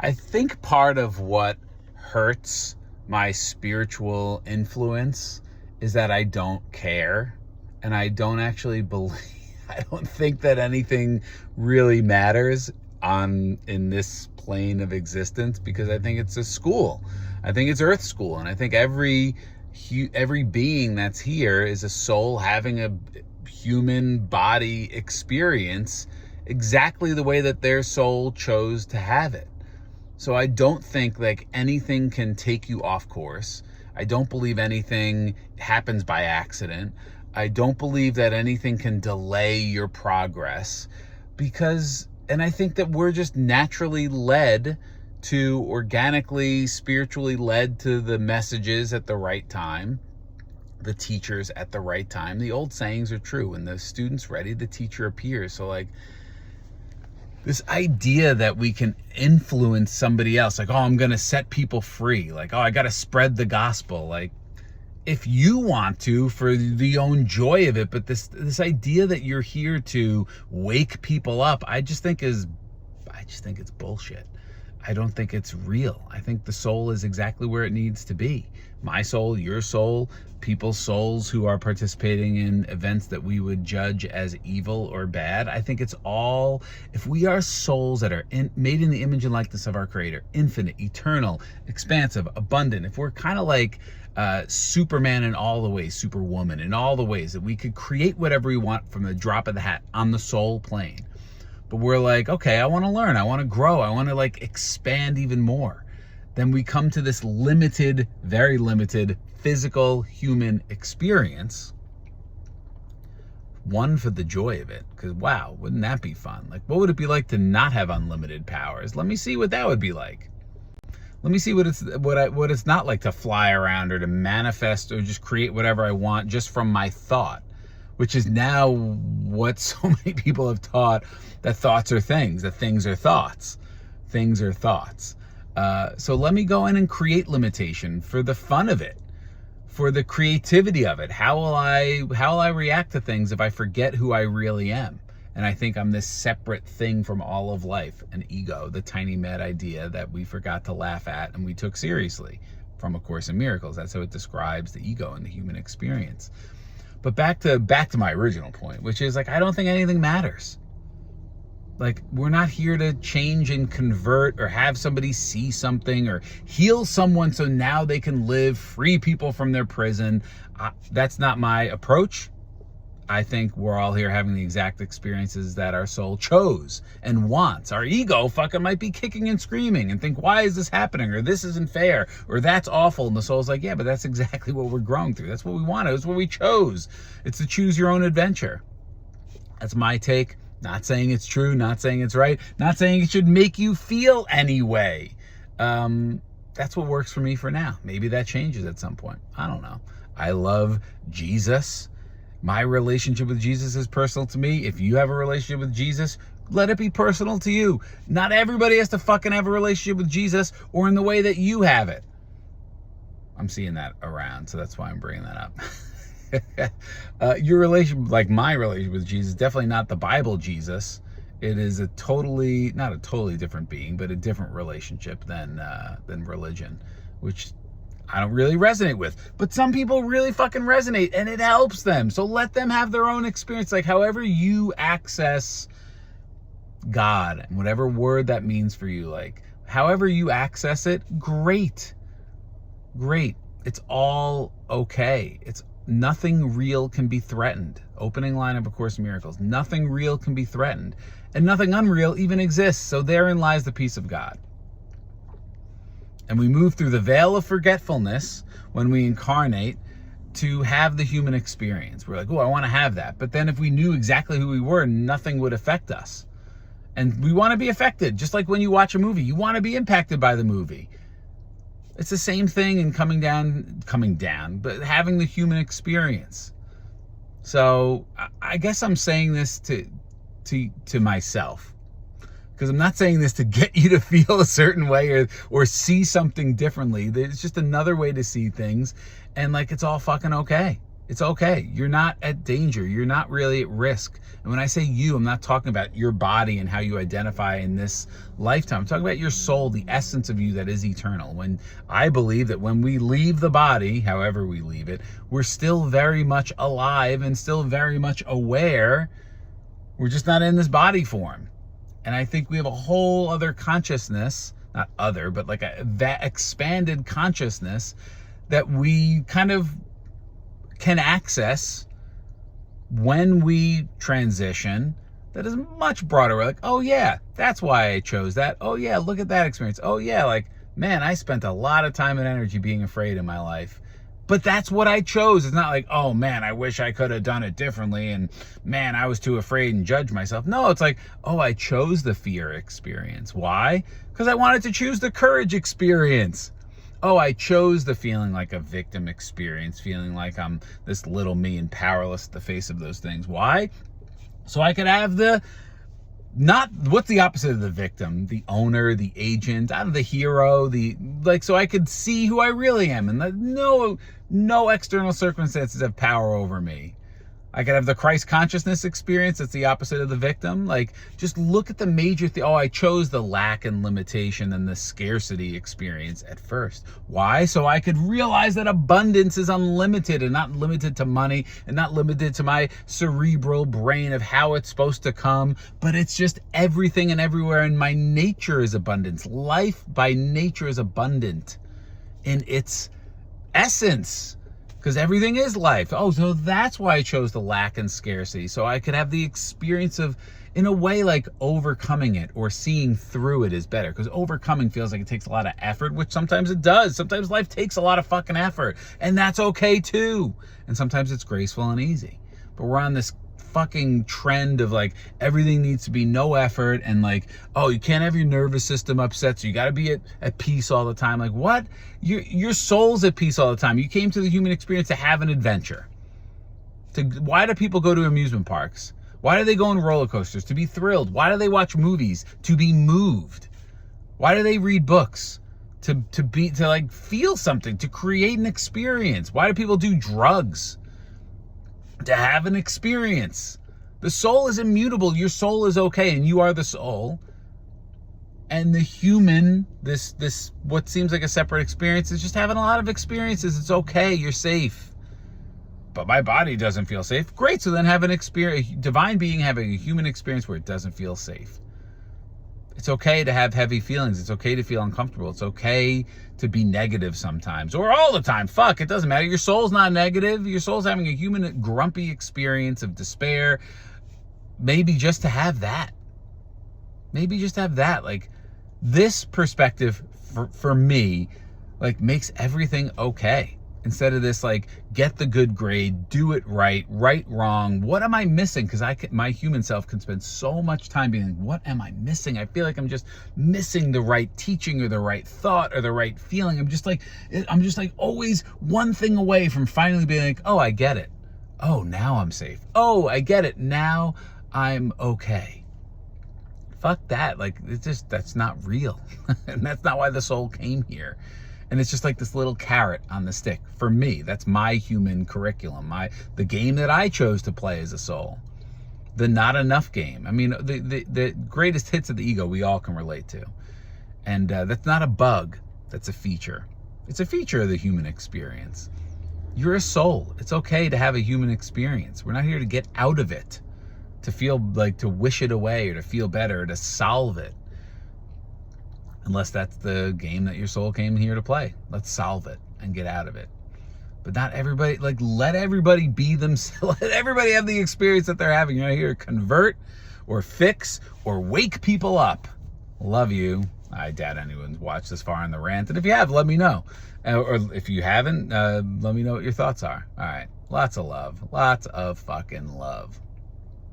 I think part of what hurts my spiritual influence is that I don't care, and I don't actually believe, I don't think that anything really matters in this plane of existence, because I think it's a school. I think it's Earth School, and I think every being that's here is a soul having a human body experience exactly the way that their soul chose to have it. So I don't think like anything can take you off course. I don't believe anything happens by accident. I don't believe that anything can delay your progress, and I think that we're just naturally led to, organically, spiritually led to the messages at the right time, the teachers at the right time. The old sayings are true. When the student's ready, the teacher appears. So like, this idea that we can influence somebody else, like, oh, I'm going to set people free. Like, oh, I got to spread the gospel. Like, if you want to, for the own joy of it, but this idea that you're here to wake people up, I just think it's bullshit. I don't think it's real. I think the soul is exactly where it needs to be. My soul, your soul, people's souls who are participating in events that we would judge as evil or bad. I think it's all, if we are souls that are made in the image and likeness of our Creator, infinite, eternal, expansive, abundant, if we're kind of like Superman in all the ways, Superwoman in all the ways, that we could create whatever we want from the drop of the hat on the soul plane. But we're like, okay, I want to learn, I want to grow, I want to like expand even more. Then we come to this limited, very limited physical human experience. One, for the joy of it, because wow, wouldn't that be fun? Like, what would it be like to not have unlimited powers? Let me see what that would be like. Let me see what it's not like to fly around or to manifest or just create whatever I want just from my thought, which is now what so many people have taught, that thoughts are things, that things are thoughts. Things are thoughts. So let me go in and create limitation for the fun of it, for the creativity of it. How will I react to things if I forget who I really am? And I think I'm this separate thing from all of life, an ego, the tiny mad idea that we forgot to laugh at and we took seriously from A Course in Miracles. That's how it describes the ego and the human experience. But back to my original point, which is like, I don't think anything matters. Like, we're not here to change and convert or have somebody see something or heal someone so now they can live, free people from their prison. That's not my approach. I think we're all here having the exact experiences that our soul chose and wants. Our ego fucking might be kicking and screaming and think, why is this happening? Or this isn't fair, or that's awful. And the soul's like, yeah, but that's exactly what we're growing through. That's what we wanted. That's what we chose. It's to choose your own adventure. That's my take. Not saying it's true, not saying it's right, not saying it should make you feel any way. That's what works for me for now. Maybe that changes at some point. I don't know. I love Jesus. My relationship with Jesus is personal to me. If you have a relationship with Jesus, let it be personal to you. Not everybody has to fucking have a relationship with Jesus or in the way that you have it. I'm seeing that around, so that's why I'm bringing that up. Your relationship, like my relationship with Jesus, definitely not the Bible Jesus. It is not a totally different being, but a different relationship than religion, which I don't really resonate with. But some people really fucking resonate and it helps them. So let them have their own experience. Like, however you access God and whatever word that means for you, like however you access it, great. It's all okay. Nothing real can be threatened. Opening line of A Course in Miracles. Nothing real can be threatened. And nothing unreal even exists. So therein lies the peace of God. And we move through the veil of forgetfulness when we incarnate to have the human experience. We're like, oh, I want to have that. But then if we knew exactly who we were, nothing would affect us. And we want to be affected. Just like when you watch a movie, you want to be impacted by the movie. It's the same thing in coming down, but having the human experience. So I guess I'm saying this to myself. Because I'm not saying this to get you to feel a certain way or see something differently. It's just another way to see things. And like, it's all fucking okay. It's okay. You're not at danger. You're not really at risk. And when I say you, I'm not talking about your body and how you identify in this lifetime. I'm talking about your soul, the essence of you that is eternal. When I believe that when we leave the body, however we leave it, we're still very much alive and still very much aware. We're just not in this body form. And I think we have a whole other consciousness, not other, but like that expanded consciousness that we kind of can access when we transition, that is much broader. We're like, oh yeah, that's why I chose that. Oh yeah, look at that experience. Oh yeah, like, man, I spent a lot of time and energy being afraid in my life. But that's what I chose. It's not like, oh man, I wish I could have done it differently, and man, I was too afraid and judged myself. No, it's like, oh, I chose the fear experience. Why? Because I wanted to choose the courage experience. Oh, I chose the feeling like a victim experience, feeling like I'm this little me and powerless at the face of those things. Why? So I could have what's the opposite of the victim? The owner, the agent, the hero, so I could see who I really am, and no external circumstances have power over me. I could have the Christ consciousness experience. That's the opposite of the victim. Like, just look at the major I chose the lack and limitation and the scarcity experience at first. Why? So I could realize that abundance is unlimited and not limited to money and not limited to my cerebral brain of how it's supposed to come, but it's just everything and everywhere. And my nature is abundance. Life by nature is abundant in its essence. Because everything is life. Oh, so that's why I chose the lack and scarcity. So I could have the experience of, in a way, like overcoming it or seeing through it is better. Because overcoming feels like it takes a lot of effort, which sometimes it does. Sometimes life takes a lot of fucking effort. And that's okay too. And sometimes it's graceful and easy. But we're on this fucking trend of like everything needs to be no effort, and like, oh, you can't have your nervous system upset, so you got to be at peace all the time. Like, what? Your soul's at peace all the time. You came to the human experience to have an adventure. Why do people go to amusement parks? Why do they go on roller coasters? To be thrilled. Why do they watch movies? To be moved. Why do they read books? To like feel something, to create an experience. Why do people do drugs? To have an experience. The soul is immutable. Your soul is okay, and you are the soul. And the human, this what seems like a separate experience, is just having a lot of experiences. It's okay. You're safe. But my body doesn't feel safe. Great. So then have an experience. Divine being having a human experience where it doesn't feel safe. It's okay to have heavy feelings. It's okay to feel uncomfortable. It's okay to be negative sometimes, or all the time. Fuck, it doesn't matter. Your soul's not negative. Your soul's having a human grumpy experience of despair. Maybe just to have that. Maybe just have that. Like, this perspective for me, like, makes everything okay. Instead of this, like, get the good grade, do it right, wrong. What am I missing? Because my human self can spend so much time being like, what am I missing? I feel like I'm just missing the right teaching or the right thought or the right feeling. I'm just like always one thing away from finally being like, oh, I get it. Oh, now I'm safe. Oh, I get it. Now I'm okay. Fuck that. Like, that's not real. And that's not why the soul came here. And it's just like this little carrot on the stick. For me, that's my human curriculum. The game that I chose to play as a soul. The not enough game. I mean, the greatest hits of the ego we all can relate to. And that's not a bug. That's a feature. It's a feature of the human experience. You're a soul. It's okay to have a human experience. We're not here to get out of it. To feel like, to wish it away or to feel better or to solve it. Unless that's the game that your soul came here to play. Let's solve it and get out of it. But not everybody, like, let everybody be themselves. Let everybody have the experience that they're having. You're not here to convert or fix or wake people up. Love you. I doubt anyone's watched this far in the rant. And if you have, let me know. Or if you haven't, let me know what your thoughts are. All right. Lots of love. Lots of fucking love.